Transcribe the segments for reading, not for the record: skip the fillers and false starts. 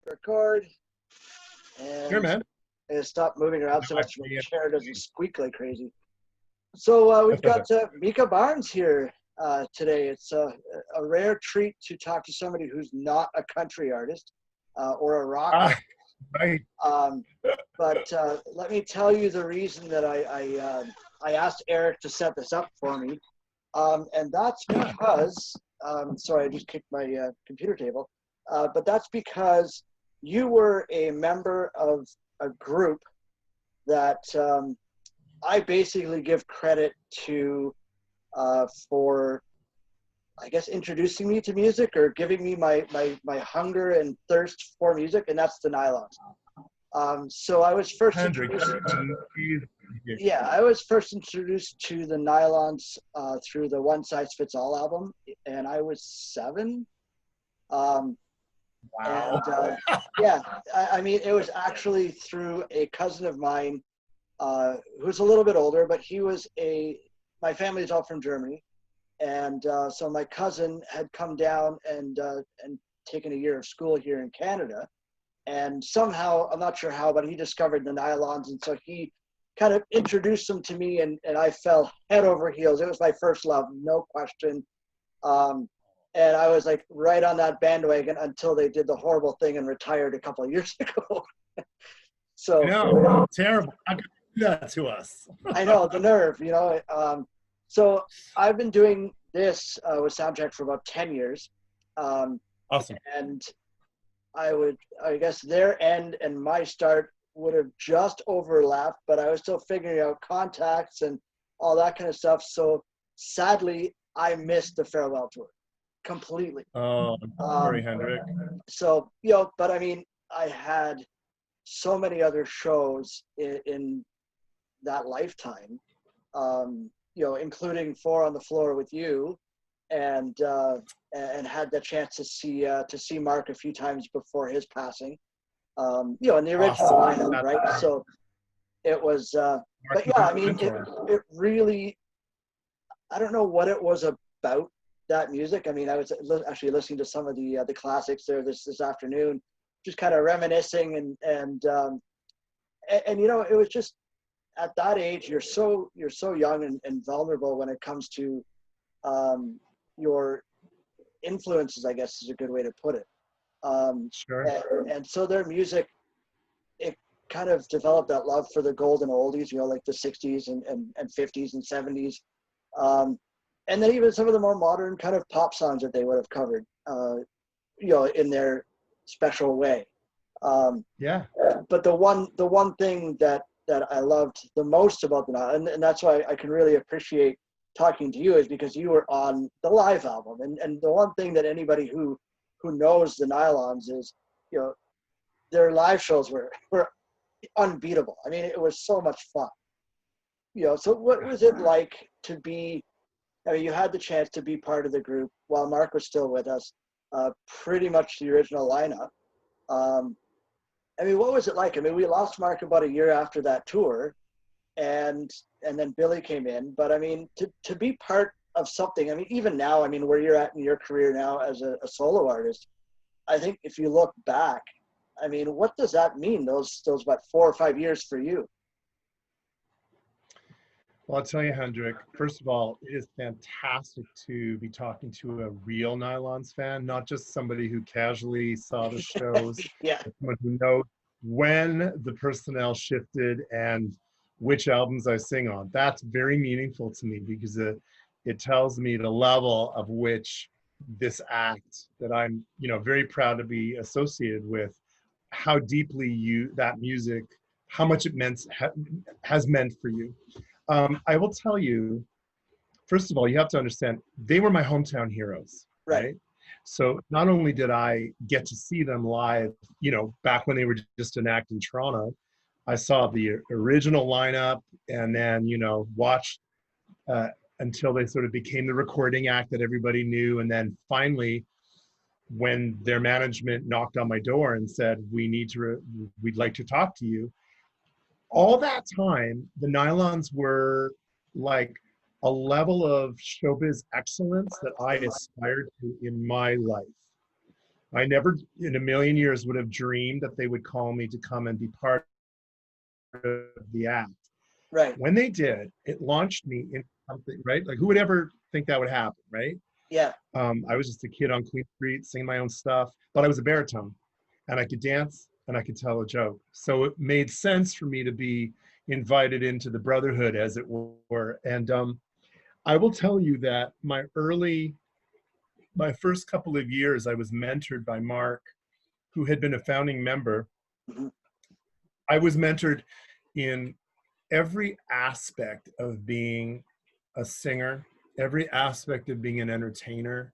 Record, Sure, and man. stop moving around No, so I much so my see chair doesn't squeak like crazy. So we've got it. Micah Barnes here today. It's a rare treat to talk to somebody who's not a country artist or a rock Ah, artist. right. But let me tell you the reason that I asked Eric to set this up for me, and that's Yeah. because sorry, I just kicked my computer table. But that's because you were a member of a group that I basically give credit to for, I guess, introducing me to music or giving me my hunger and thirst for music, and that's the Nylons. So I was first Hendrik, introduced. please. Yeah, I was first introduced to the Nylons through the One Size Fits All album, and I was 7. Wow. And yeah, I mean, it was actually through a cousin of mine who's a little bit older, but my family's all from Germany. And so my cousin had come down and taken a year of school here in Canada. And somehow, I'm not sure how, but he discovered the Nylons. And so he kind of introduced them to me, and I fell head over heels. It was my first love, no question. And I was like right on that bandwagon until they did the horrible thing and retired a couple of years ago. So No, terrible. How could you do that to us? I know the nerve, So I've been doing this with Soundtrack for about 10 years. Awesome. And I guess their end and my start would have just overlapped, but I was still figuring out contacts and all that kind of stuff. So sadly, I missed the farewell tour completely. Oh, I'm sorry, Hendrik. So, but I mean, I had so many other shows in that lifetime, including Four on the Floor with you, and had the chance to see Mark a few times before his passing, in the original lineup, right? So it was, but yeah, I mean, it really, I don't know what it was about that music. I mean, I was actually listening to some of the classics there this afternoon, just kind of reminiscing and it was just at that age you're so young and vulnerable when it comes to your influences, I guess is a good way to put it. Sure. And so their music, it kind of developed that love for the golden oldies, like the 60s and 50s and 70s. And then even some of the more modern kind of pop songs that they would have covered, in their special way. Yeah. But the one thing that I loved the most about the Nylons, and that's why I can really appreciate talking to you, is because you were on the live album. And the one thing that anybody who knows the Nylons is, their live shows were unbeatable. I mean, it was so much fun. So what was it like to be, I mean, you had the chance to be part of the group while Mark was still with us, pretty much the original lineup. I mean, what was it like? I mean, we lost Mark about a year after that tour, and then Billy came in. But I mean, to be part of something, I mean, even now, I mean, where you're at in your career now as a solo artist, I think if you look back, I mean, what does that mean? Those what, 4 or 5 years for you? Well, I'll tell you, Hendrik, first of all, it is fantastic to be talking to a real Nylons fan, not just somebody who casually saw the shows, Yeah. but someone who knows when the personnel shifted and which albums I sing on. That's very meaningful to me because it tells me the level of which this act that I'm, very proud to be associated with, how deeply that music, how much it has meant for you. I will tell you, first of all, you have to understand, they were my hometown heroes, right? So not only did I get to see them live, back when they were just an act in Toronto, I saw the original lineup and then, watched until they sort of became the recording act that everybody knew. And then finally, when their management knocked on my door and said, we'd like to talk to you, all that time, the Nylons were like a level of showbiz excellence that I aspired to in my life. I never in a million years would have dreamed that they would call me to come and be part of the act. Right. When they did, it launched me in something, right? Like who would ever think that would happen, right? Yeah. I was just a kid on Queen Street singing my own stuff, but I was a baritone and I could dance and I could tell a joke. So it made sense for me to be invited into the brotherhood, as it were. And I will tell you that my first couple of years, I was mentored by Mark, who had been a founding member. Hmm. I was mentored in every aspect of being a singer, every aspect of being an entertainer,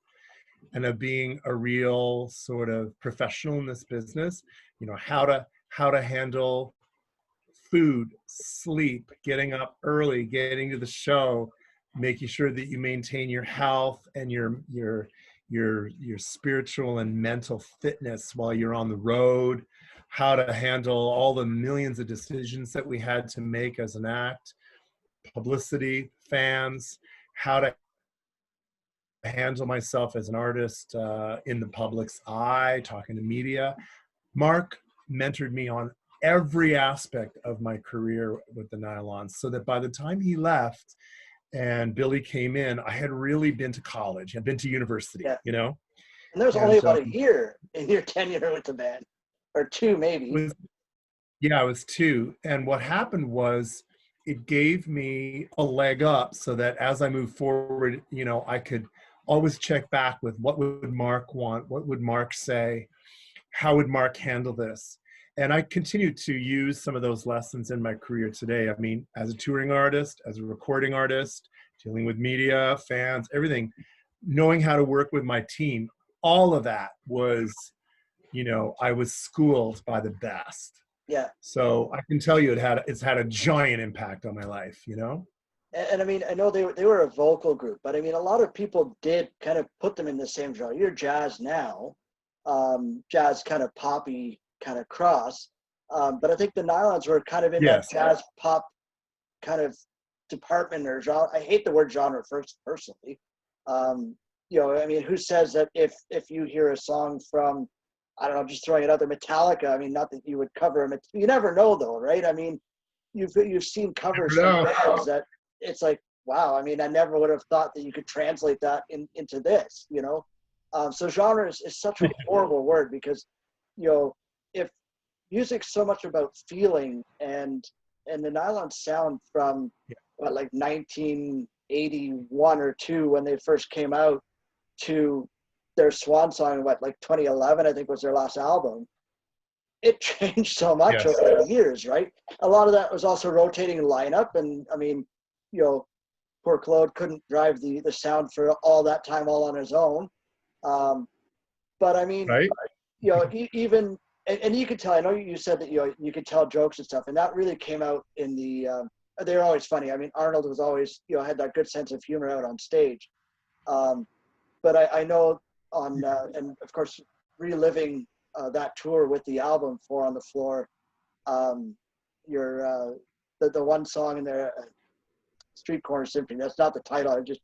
and of being a real sort of professional in this business. You know, how to handle food, sleep, getting up early, getting to the show, making sure that you maintain your health and your spiritual and mental fitness while you're on the road, how to handle all the millions of decisions that we had to make as an act, publicity, fans, how to handle myself as an artist in the public's eye, talking to media. Mark mentored me on every aspect of my career with the Nylons, so that by the time he left and Billy came in, I had really been to college, I'd been to university, Yeah. you know? And there was only And about a year in your tenure with the band, or two maybe. yeah, I was two. And what happened was it gave me a leg up so that as I moved forward, you know, I could always check back with what would Mark want? What would Mark say? How would Mark handle this? And I continue to use some of those lessons in my career today. I mean, as a touring artist, as a recording artist, dealing with media, fans, everything, knowing how to work with my team, all of that was, you know, I was schooled by the best. Yeah. So I can tell you it's had a giant impact on my life, you know? And I mean, I know they were a vocal group, but I mean, a lot of people did kind of put them in the same genre. You're jazz now, jazz kind of poppy kind of cross. But I think the Nylons were kind of in that Yes. jazz pop kind of department or genre. I hate the word genre first, personally. You know, I mean, who says that if you hear a song from, I don't know, just throwing it out there, Metallica, I mean, not that you would cover them. You never know though, right? I mean, you've seen covers from bands that it's like, wow, I mean, I never would have thought that you could translate that into this, you know? So genre is such a horrible word because, you know, if music's so much about feeling and the Nylon sound from what, like 1981 or two when they first came out to their swan song, what, like 2011, I think was their last album. It changed so much Yes. over the years, right? A lot of that was also rotating lineup. And I mean, you know, poor Claude couldn't drive the sound for all that time all on his own. But I mean, Right? you know, even, and you could tell, I know you said that, you know, you could tell jokes and stuff, and that really came out in the, they were always funny. I mean, Arnold was always, you know, had that good sense of humor out on stage. But I know on, and of course, reliving that tour with the album Four on the Floor, your, the one song in there, Street Corner Symphony, that's not the title. I'm just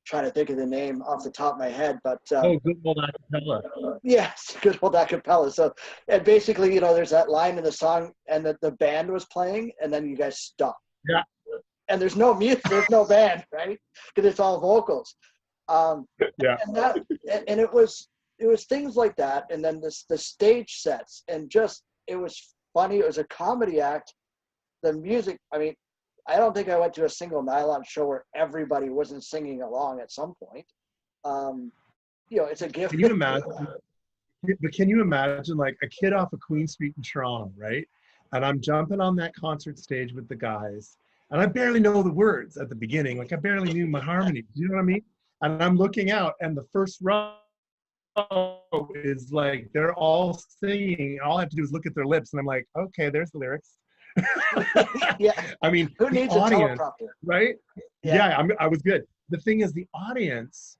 trying to think of the name off the top of my head, but Oh, good old acapella. yes, good old acapella. So, and basically, you know, there's that line in the song, and the band was playing, and then you guys stop. Yeah. And there's no music, there's no band, right? Because it's all vocals. Yeah. And that, and it was things like that, and then the stage sets, and just it was funny. It was a comedy act. The music, I mean, I don't think I went to a single Nylon show where everybody wasn't singing along at some point. You know, it's a gift. Can you imagine? But can you imagine like a kid off of Queen Street in Toronto, right? And I'm jumping on that concert stage with the guys, and I barely know the words at the beginning. Like I barely knew my harmonies. You know what I mean? And I'm looking out, and the first row is like they're all singing. All I have to do is look at their lips, and I'm like, okay, there's the lyrics. Yeah. I mean, Who the needs a audience, teleprompter? right? Yeah. Yeah, I was good. The thing is, the audience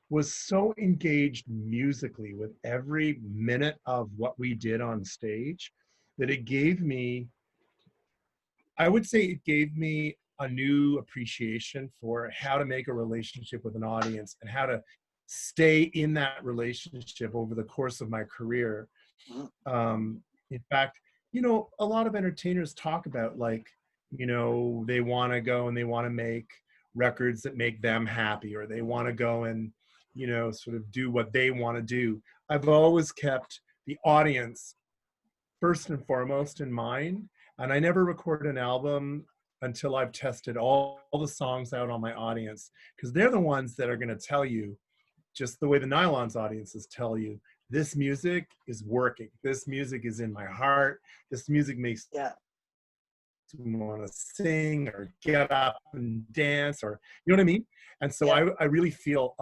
was so engaged musically with every minute of what we did on stage that it gave me, I would say it gave me a new appreciation for how to make a relationship with an audience and how to stay in that relationship over the course of my career. In fact, you know, a lot of entertainers talk about, like, you know, they want to go and they want to make records that make them happy, or they want to go and, you know, sort of do what they want to do. I've always kept the audience first and foremost in mind, and I never record an album until I've tested all the songs out on my audience, because they're the ones that are going to tell you, just the way the Nylons audiences tell you, this music is working. This music is in my heart. This music makes me want to sing or get up and dance, or, you know what I mean? And so I really feel,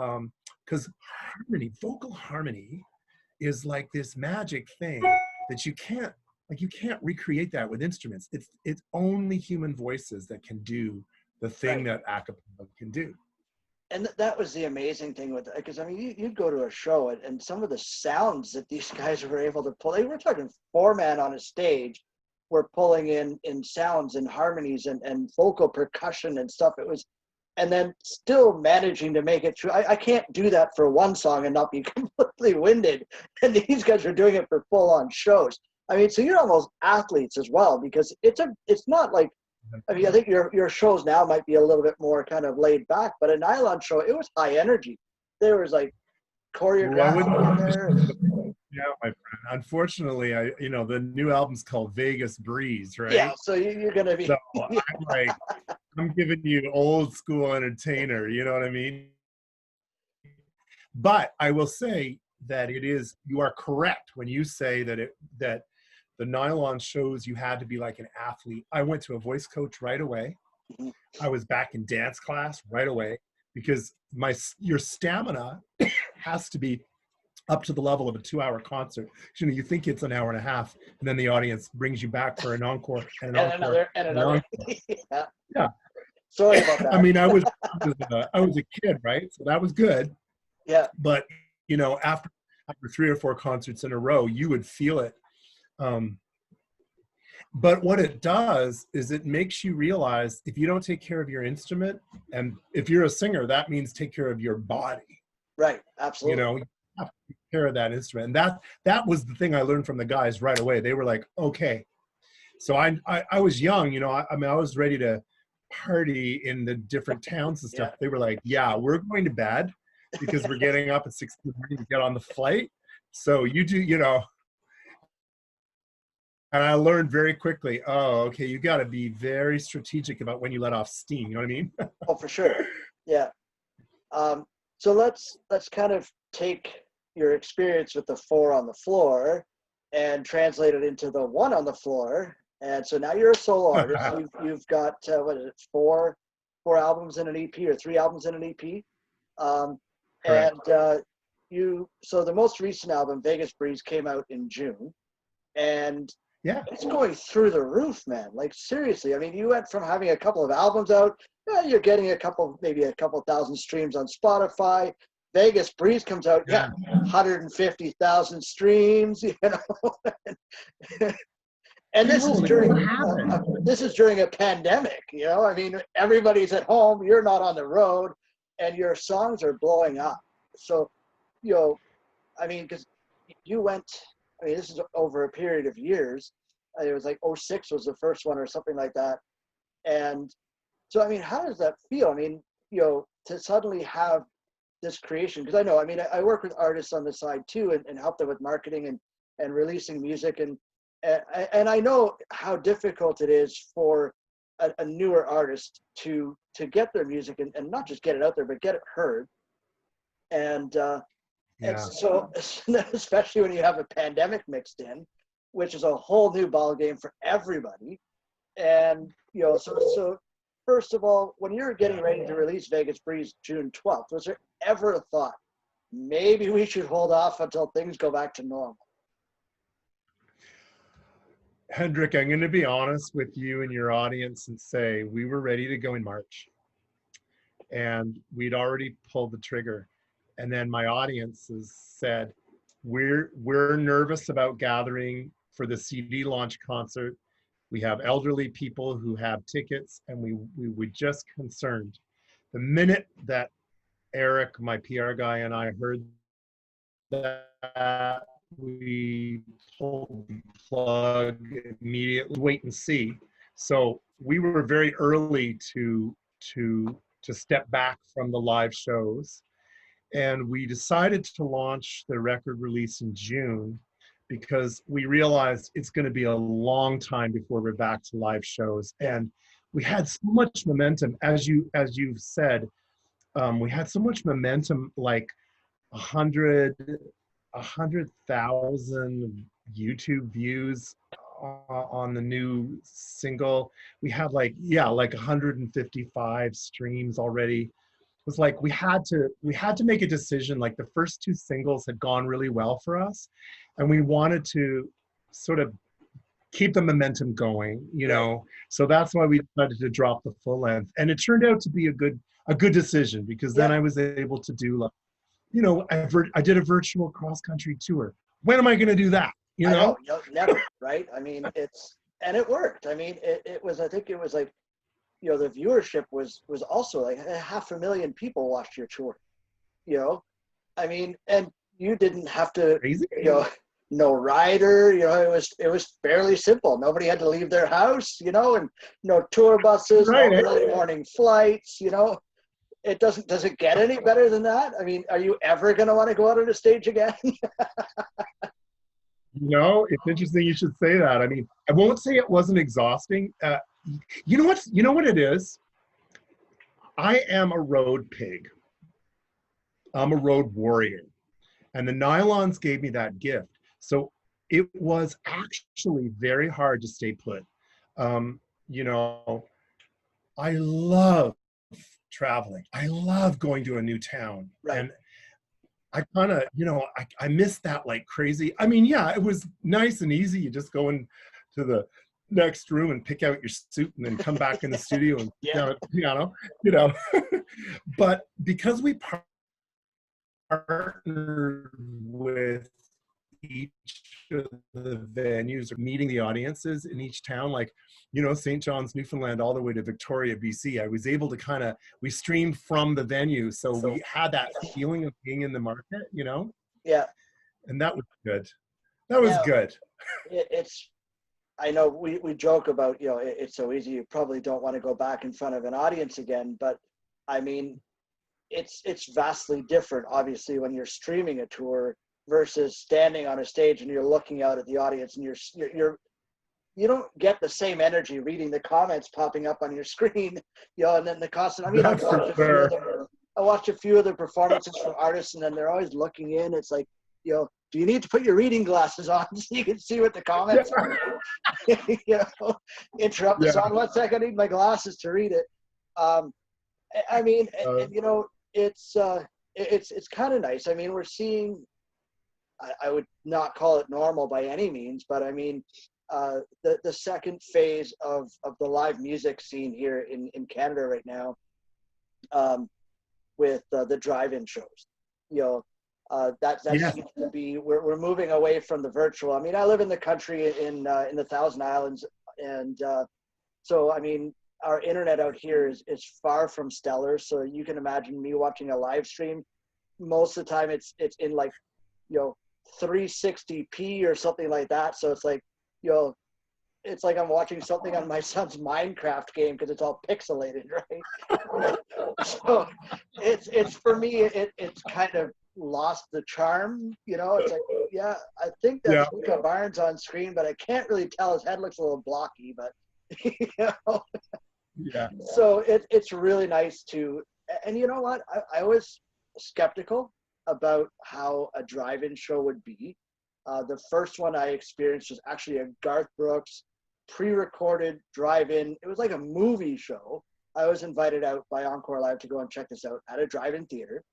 because harmony, vocal harmony is like this magic thing that you can't recreate that with instruments. It's only human voices that can do the thing that a cappella can do. And that was the amazing thing with, because I mean, you'd go to a show and some of the sounds that these guys were able to pull, they were talking 4-man on a stage, were pulling in sounds and harmonies and vocal percussion and stuff. It was, and then still managing to make it true. I can't do that for one song and not be completely winded. And these guys are doing it for full on shows. I mean, so you're almost athletes as well, because it's not like, I mean, I think your shows now might be a little bit more kind of laid back, but a Nylon show, it was high energy. There was like choreography in there. Yeah, my friend. Unfortunately, you know, the new album's called Vegas Breeze, right? Yeah, so you're gonna be. So I'm giving you old school entertainer. You know what I mean? But I will say that you are correct when you say that the Nylon shows you had to be like an athlete. I went to a voice coach right away. I was back in dance class right away, because your stamina has to be up to the level of a 2-hour concert. You know, you think it's an hour and a half, and then the audience brings you back for an encore and another. Yeah. Sorry about that. I mean, I was a kid, right? So that was good. Yeah. But, you know, after 3 or 4 concerts in a row, you would feel it. But what it does is it makes you realize, if you don't take care of your instrument, and if you're a singer, that means take care of your body. Right. Absolutely. You know, you have to take care of that instrument. And that was the thing I learned from the guys right away. They were like, okay. So I was young, you know, I mean, I was ready to party in the different towns and stuff. They were like, yeah, we're going to bed because we're getting up at 6 in the morning to get on the flight. So you do, you know. And I learned very quickly, oh, okay, you got to be very strategic about when you let off steam. You know what I mean? Oh, for sure. Yeah. So let's kind of take your experience with the 4 on the floor and translate it into the 1 on the floor. And so now you're a solo artist. You've got, what is it, 4 albums in an EP, or 3 albums in an EP. So the most recent album, Vegas Breeze, came out in June. And it's going through the roof, man. Like, seriously. I mean, you went from having a couple of albums out, you're getting maybe a couple thousand streams on Spotify. Vegas Breeze comes out, 150,000 streams, you know. And this is during a pandemic, you know. I mean, everybody's at home, you're not on the road, and your songs are blowing up. So, you know, I mean, because you went, I mean, this is over a period of years. It was like 2006 was the first one or something like that. And so, I mean, how does that feel? I mean, you know, to suddenly have this creation, because I know, I mean, I work with artists on the side too, and help them with marketing and releasing music. And I know how difficult it is for a newer artist to get their music and not just get it out there, but get it heard. And so, especially when you have a pandemic mixed in, which is a whole new ballgame for everybody. And, you know, so first of all, when you're getting ready to release Vegas Breeze June 12th, was there ever a thought, maybe we should hold off until things go back to normal? Hendrik, I'm going to be honest with you and your audience and say we were ready to go in March. And we'd already pulled the trigger. And then my audiences said, we're nervous about gathering for the CD launch concert. We have elderly people who have tickets, and we were just concerned. The minute that Eric, my PR guy, and I heard that, we pulled the plug immediately. Wait and see. So we were very early to step back from the live shows, and we decided to launch the record release in June because we realized it's going to be a long time before we're back to live shows. And we had so much momentum, as you've said. We had so much momentum, like 100,000 YouTube views on the new single. We had like 155 streams already. It was like we had to make a decision. Like the first two singles had gone really well for us, and we wanted to sort of keep the momentum going, you know. So that's why we decided to drop the full length, and it turned out to be a good decision, because then I was able to do, like, you know, I did a virtual cross country tour. When am I going to do that? You know? I know, never, right? I mean, and it worked. I mean, it was, I think it was like, you know, the viewership was also like 500,000 people watched your tour, you know. I mean, and you didn't have to, Crazy. you know, no rider, you know, it was fairly simple. Nobody had to leave their house, you know, and no tour buses, no early morning flights, you know. Does it get any better than that? I mean, are you ever going to want to go out on a stage again? No, it's interesting you should say that. I mean, I won't say it wasn't exhausting. You know what it is? I am a road pig. I'm a road warrior. And the Nylons gave me that gift. So it was actually very hard to stay put. You know, I love traveling. I love going to a new town. Right. And I kind of, you know, I miss that like crazy. I mean, yeah, it was nice and easy. You just go into the next room and pick out your suit and then come back in the studio and down at the piano, you know. But because we partnered with each of the venues, or meeting the audiences in each town, like, you know, St. John's, Newfoundland, all the way to Victoria, BC, I was able to we streamed from the venue. So we had that feeling of being in the market, you know? Yeah. And that was good. That was good. I know we joke about, you know, it's so easy. You probably don't want to go back in front of an audience again, but I mean, it's vastly different, obviously, when you're streaming a tour versus standing on a stage and you're looking out at the audience, and you don't get the same energy reading the comments popping up on your screen, you know, and then the constant. I mean, I watched a few of the performances from artists, and then they're always looking in. It's like, you know, do you need to put your reading glasses on so you can see what the comments are? You know, interrupt the song. 1 second, I need my glasses to read it. I mean, and, you know, it's kind of nice. I mean, we're seeing, I would not call it normal by any means, but I mean, the second phase of the live music scene here in Canada right now, with the drive-in shows, you know, that seems to be, we're moving away from the virtual. I mean, I live in the country in the Thousand Islands, and so I mean, our internet out here is far from stellar. So you can imagine me watching a live stream. Most of the time, it's in like, you know, 360p or something like that. So it's like, you know, it's like I'm watching something on my son's Minecraft game because it's all pixelated, right? So it's for me, it's kind of lost the charm, you know. It's like, yeah, I think that's Micah Barnes on screen, but I can't really tell. His head looks a little blocky, but you know. Yeah. So it's really nice to, and you know what? I was skeptical about how a drive-in show would be. The first one I experienced was actually a Garth Brooks pre-recorded drive-in. It was like a movie show. I was invited out by Encore Live to go and check this out at a drive-in theater.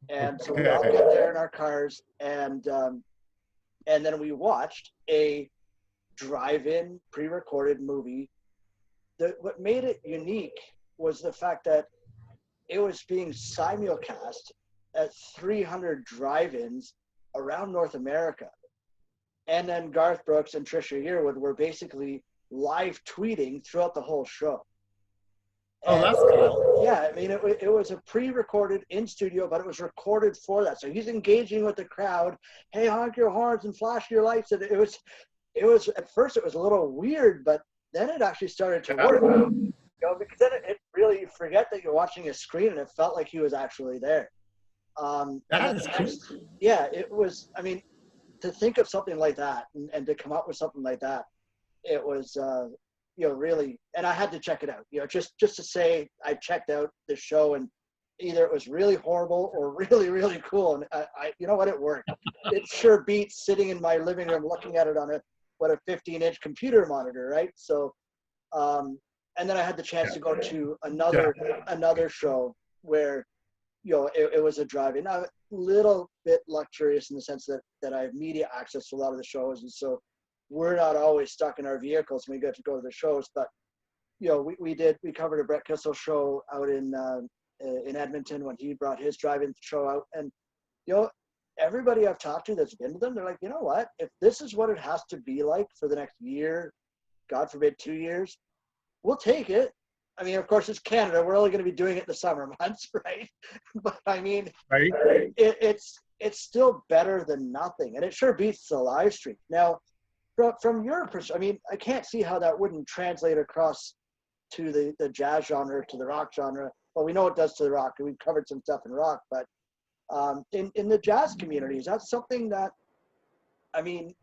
And so we all get there in our cars, and then we watched a drive-in pre-recorded movie. What made it unique was the fact that it was being simulcast at 300 drive-ins around North America. And then Garth Brooks and Trisha Yearwood were basically live tweeting throughout the whole show. Oh, that's cool. Yeah, I mean, it was a pre-recorded in studio, but it was recorded for that. So he's engaging with the crowd. Hey, honk your horns and flash your lights. And it was at first it was a little weird, but then it actually started to work. You know, because then it really, you forget that you're watching a screen, and it felt like he was actually there. That is cool. Yeah, it was. I mean, to think of something like that and to come up with something like that, it was, you know, really, and I had to check it out, you know, just to say I checked out the show, and either it was really horrible or really, really cool. And you know what, it worked. It sure beats sitting in my living room looking at it on a 15-inch computer monitor, right? So, and then I had the chance to go to another show where, you know, it was a drive-in. Now, a little bit luxurious in the sense that I have media access to a lot of the shows, and so we're not always stuck in our vehicles when we get to go to the shows. But, you know, we covered a Brett Kissel show out in Edmonton when he brought his drive-in show out, and, you know, everybody I've talked to that's been to them, they're like, you know what, if this is what it has to be like for the next year, God forbid 2 years, we'll take it. I mean, of course, it's Canada. We're only going to be doing it in the summer months, right? But I mean, right? It's still better than nothing, and it sure beats the live stream. Now, from your perspective, I mean, I can't see how that wouldn't translate across to the jazz genre, to the rock genre. Well, we know it does to the rock, and we've covered some stuff in rock, but in the jazz community, is that something that, I mean,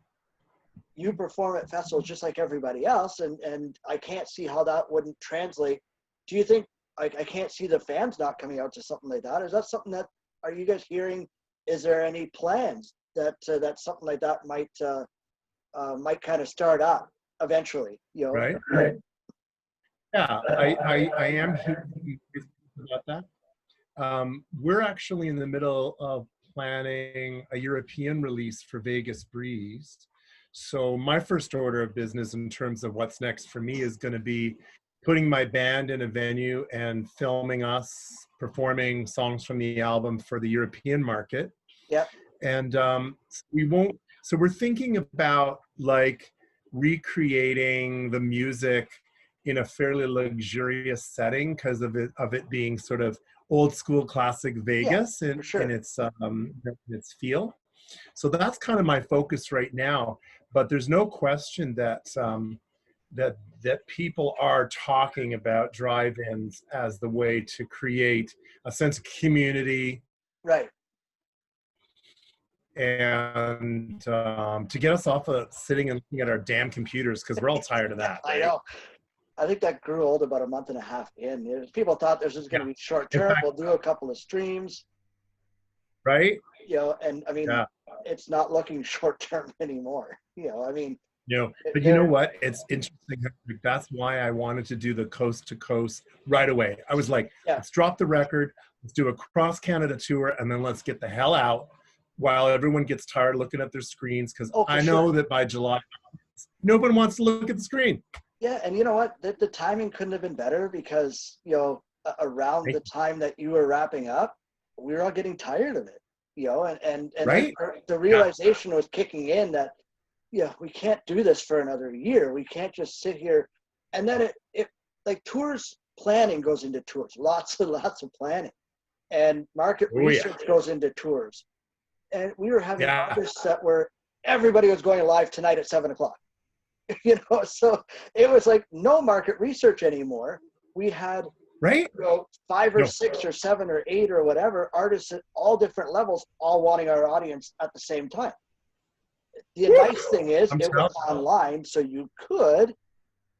you perform at festivals just like everybody else, and I can't see how that wouldn't translate. Do you think, I can't see the fans not coming out to something like that? Is that something that, are you guys hearing, is there any plans that that something like that might kind of start up eventually, you know? Right. Yeah, I am hearing about that. We're actually in the middle of planning a European release for Vegas Breeze. So my first order of business in terms of what's next for me is going to be putting my band in a venue and filming us performing songs from the album for the European market. Yep. And so we're thinking about like recreating the music in a fairly luxurious setting because of it being sort of old school classic Vegas in its feel. So that's kind of my focus right now. But there's no question that that people are talking about drive-ins as the way to create a sense of community, right? And to get us off of sitting and looking at our damn computers, because we're all tired of that. I know. I think that grew old about a month and a half in. People thought this was going to be short term. We'll do a couple of streams, right? You know, and I mean, it's not looking short term anymore. You know, I mean, but you know what? It's interesting. That's why I wanted to do the coast to coast right away. I was like, let's drop the record, let's do a cross Canada tour, and then let's get the hell out while everyone gets tired looking at their screens. Because I know that by July, no one wants to look at the screen. Yeah, and you know what? The timing couldn't have been better because, you know, around the time that you were wrapping up, we were all getting tired of it, you know, and the realization was kicking in that, we can't do this for another year. We can't just sit here. And then it like tours planning goes into tours, lots and lots of planning, and market research goes into tours. And we were having artists that were, everybody was going live tonight at 7:00. You know, so it was like no market research anymore. We had 5 or 6 or 7 or 8 or whatever artists at all different levels, all wanting our audience at the same time. The nice thing is it was online, so you could.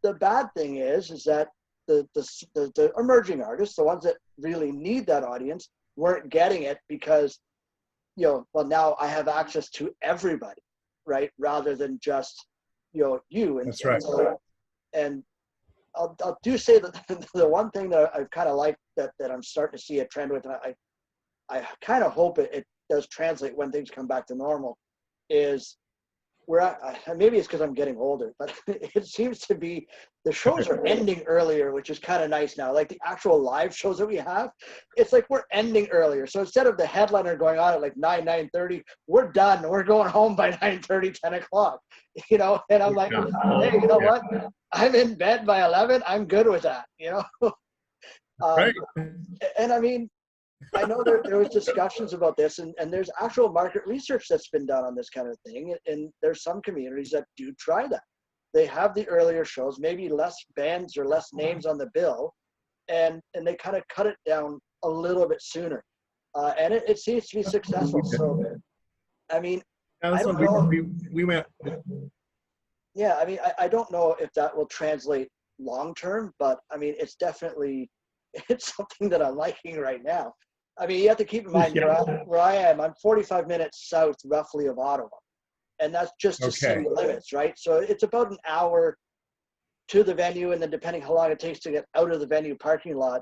The bad thing is that the emerging artists, the ones that really need that audience, weren't getting it because, now I have access to everybody, right? Rather than just you. And, that's right. And I'll do say that the one thing that I've kind of liked that I'm starting to see a trend with, and I kind of hope it does translate when things come back to normal, is maybe it's because I'm getting older, but it seems to be the shows are ending earlier, which is kind of nice now. Like the actual live shows that we have, it's like we're ending earlier. So instead of the headliner going on at like 9:30, we're done. We're going home by 9:30, 10 o'clock, and I'm like, hey, you know what? I'm in bed by 11. I'm good with that, Um, Right. and I mean, I know there was discussions about this, and there's actual market research that's been done on this kind of thing. And there's some communities that do try that. They have the earlier shows, maybe less bands or less names on the bill, and they kind of cut it down a little bit sooner. And it seems to be successful. So, I mean, Yeah, I that's don't what know. we went. Yeah, I mean, I don't know if that will translate long term, but I mean, it's definitely it's something that I'm liking right now. I mean, you have to keep in mind Yeah. where I am. I'm 45 minutes south, roughly, of Ottawa, and that's just to Okay. city limits, right? So it's about an hour to the venue, and then depending how long it takes to get out of the venue parking lot,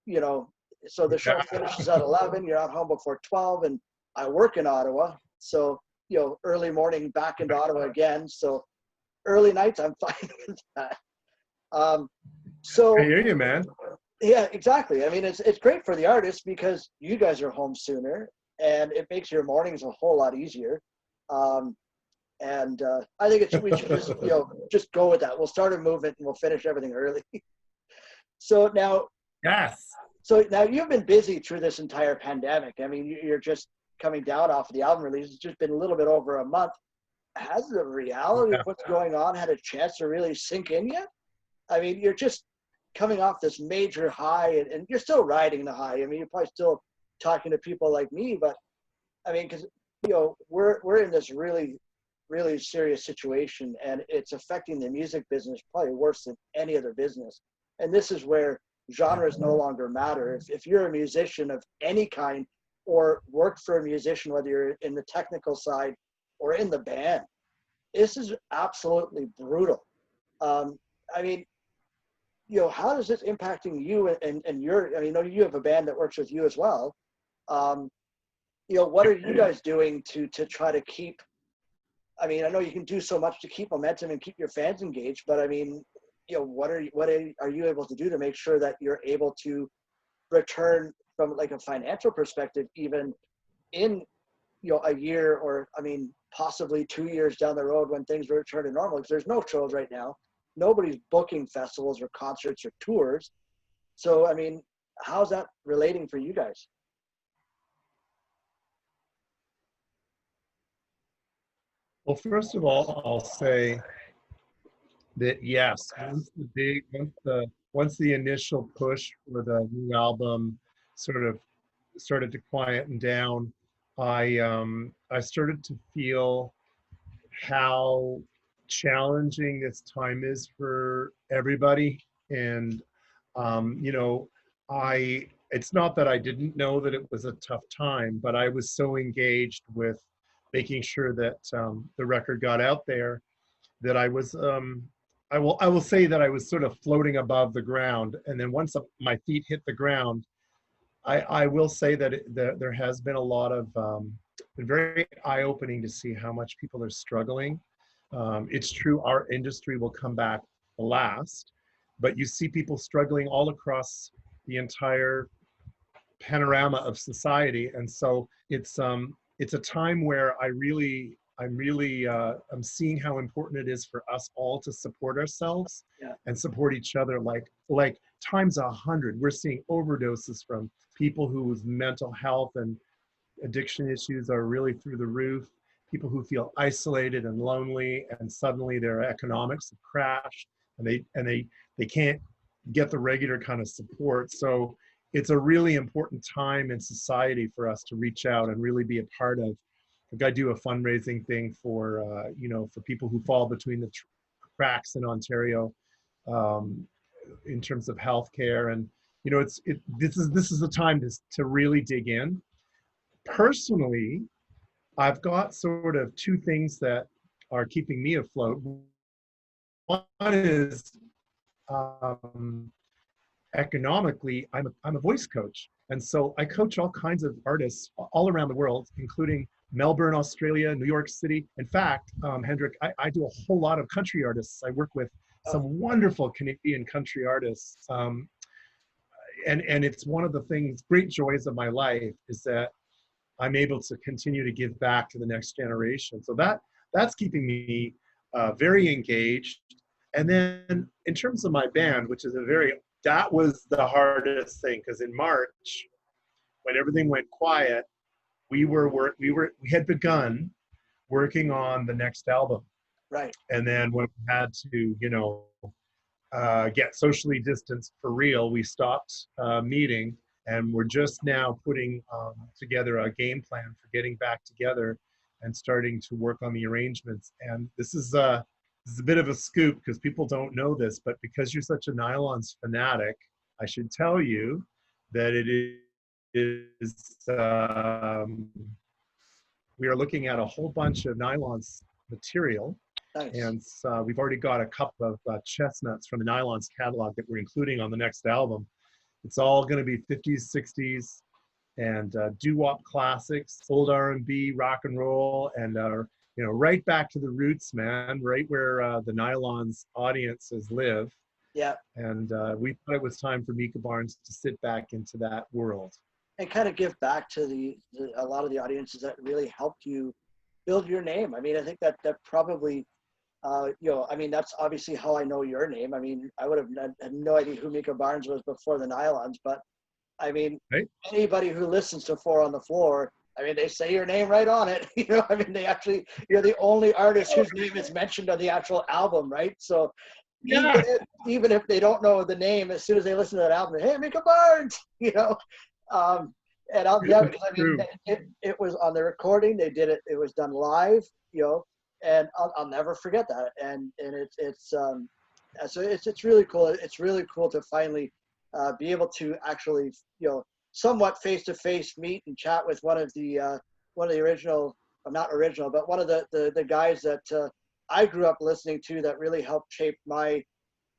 you know. So the show Yeah. finishes at 11. You're not home before 12, and I work in Ottawa, so early morning back into Ottawa again. So early nights, I'm fine with that. Um, I so hear you, man. yeah, exactly. I mean, it's great for the artists because you guys are home sooner, and it makes your mornings a whole lot easier. Um, and I think we should just just go with that. We'll start a movement and we'll finish everything early. So now, Yes. you've been busy through this entire pandemic. I mean, you're just coming down off of the album release. It's just been a little bit over a month. Has the reality of Yeah. what's going on had a chance to really sink in yet? I mean, you're just coming off this major high, and you're still riding the high. I mean, you're probably still talking to people like me, but I mean, because we're in this really, really serious situation, and it's affecting the music business probably worse than any other business. And this is where genres no longer matter. If you're a musician of any kind, or work for a musician, whether you're in the technical side or in the band, this is absolutely brutal. I mean, how does this impacting you and your, I mean, I know you have a band that works with you as well. Um, what are you guys doing to try to keep, I mean, I know you can do so much to keep momentum and keep your fans engaged, but I mean, what are you able to do to make sure that you're able to return from like a financial perspective, even in, a year, or I mean, possibly 2 years down the road when things return to normal, because there's no shows right now. Nobody's booking festivals or concerts or tours. So, I mean, how's that relating for you guys? Well, first of all, I'll say that yes, once the initial push for the new album sort of started to quieten down, I started to feel how challenging this time is for everybody. And I it's not that I didn't know that it was a tough time, but I was so engaged with making sure that the record got out there that I was I will say that I was sort of floating above the ground. And then once my feet hit the ground, I will say that there has been a lot of been very eye-opening to see how much people are struggling. It's true our industry will come back last, but you see people struggling all across the entire panorama of society. And so it's a time where I'm seeing how important it is for us all to support ourselves Yeah. and support each other like times 100. We're seeing overdoses from people whose mental health and addiction issues are really through the roof, people who feel isolated and lonely, and suddenly their economics have crashed, and they can't get the regular kind of support. So it's a really important time in society for us to reach out and really be a part of. Like I do a fundraising thing for for people who fall between the cracks in Ontario, um, in terms of healthcare. And this is the time to really dig in. Personally, I've got sort of two things that are keeping me afloat. One is um, economically, I'm a voice coach. And so I coach all kinds of artists all around the world, including Melbourne, Australia, New York City. In fact, Hendrik, I do a whole lot of country artists. I work with Oh, some wonderful Canadian country artists. And it's one of the great joys of my life is that I'm able to continue to give back to the next generation. So that's keeping me very engaged. And then in terms of my band, which is a very that was the hardest thing, because in March, when everything went quiet, we had begun working on the next album. Right. And then when we had to, get socially distanced for real, we stopped meeting, and we're just now putting together a game plan for getting back together and starting to work on the arrangements. And this is a bit of a scoop, because people don't know this, but because you're such a Nylons fanatic, I should tell you that it is we are looking at a whole bunch of Nylons material. Nice. And we've already got a couple of chestnuts from the Nylons catalog that we're including on the next album. It's all going to be 50s, 60s, and doo-wop classics, old R&B, rock and roll, and right back to the roots, man, right where the Nylons audiences live. Yeah. And we thought it was time for Micah Barnes to sit back into that world. And kind of give back to a lot of the audiences that really helped you build your name. I mean, I think that probably, that's obviously how I know your name. I mean, I would have had no idea who Micah Barnes was before the Nylons, but I mean, right? Anybody who listens to Four on the Floor, I mean, they say your name right on it. I mean, you're the only artist whose name is mentioned on the actual album, right? So Yeah. even if they don't know the name, as soon as they listen to that album, hey, Micah Barnes, and because I mean, it was on the recording. They did it. It was done live, and I'll never forget that. And so it's really cool. It's really cool to finally be able to actually, somewhat face to face meet and chat with one of the original, not original, but one of the guys that I grew up listening to, that really helped shape my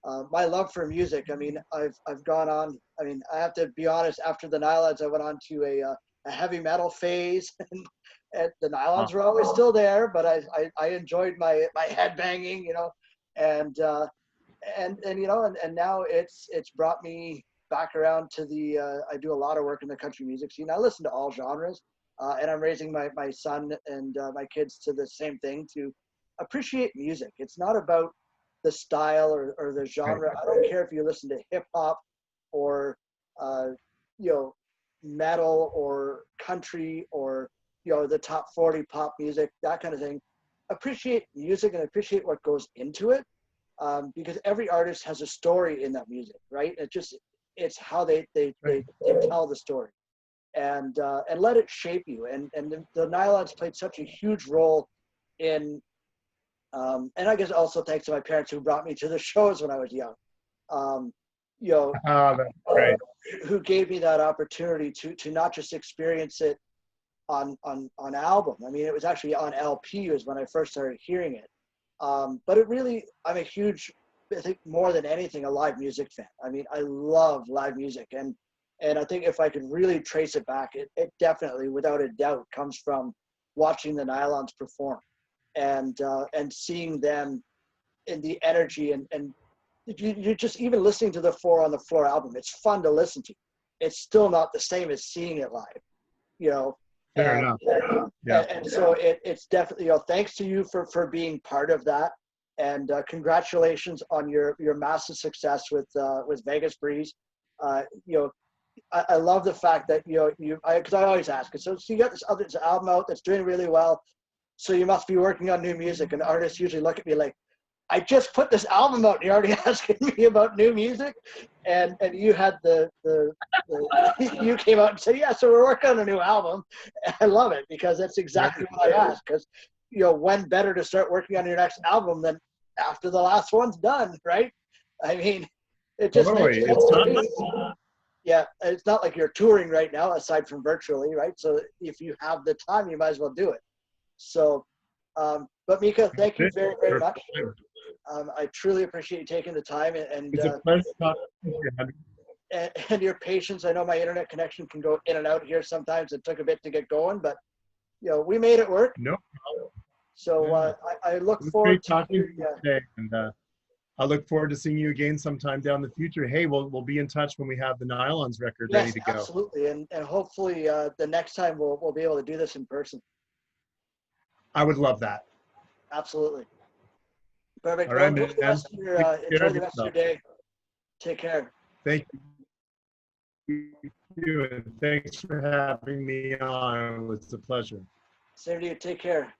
love for music. I mean, I've gone on. I mean, I have to be honest. After the Nylons, I went on to a heavy metal phase, and the Nylons were always still there. But I enjoyed my head banging, and now it's brought me back around to the. I do a lot of work in the country music scene. I listen to all genres, and I'm raising my son and my kids to the same thing, to appreciate music. It's not about the style or the genre. I don't care if you listen to hip hop or metal or country or the top 40 pop music, that kind of thing. Appreciate music and appreciate what goes into it, because every artist has a story in that music, right? It's how they tell the story, and let it shape you. And the Nylons played such a huge role in. And I guess also thanks to my parents who brought me to the shows when I was young, That's great. who gave me that opportunity to not just experience it on album. I mean, it was actually on LP was when I first started hearing it. But I'm a huge, I think more than anything, a live music fan. I mean, I love live music. And I think if I could really trace it back, it definitely, without a doubt, comes from watching the Nylons perform. And seeing them in the energy, and you just, even listening to the Four on the Floor album, it's fun to listen to. It's still not the same as seeing it live, Fair enough. Yeah. And so it's definitely, thanks to you for being part of that, and congratulations on your massive success with Vegas Breeze. I love the fact that because I always ask, so you got this album out that's doing really well, so you must be working on new music. And artists usually look at me like, I just put this album out and you're already asking me about new music. And you had you came out and said, yeah, so we're working on a new album. And I love it, because that's exactly what I asked. Because, when better to start working on your next album than after the last one's done, right? I mean, it just makes sense to me. Yeah, it's not like you're touring right now, aside from virtually, right? So if you have the time, you might as well do it. So, but Micah, thank you very, very much. I truly appreciate you taking the time and it's a pleasure talking to you. And your patience. I know my internet connection can go in and out here sometimes. It took a bit to get going, but we made it work. No problem. So I look forward to talking to you today, and I look forward to seeing you again sometime down the future. Hey, we'll be in touch when we have the Nylons record ready to go. Absolutely, and hopefully the next time we'll be able to do this in person. I would love that. Absolutely. Perfect. All right, enjoy the rest of your day. Take care. Thank you, and thanks for having me on. It was a pleasure. Same to you. Take care.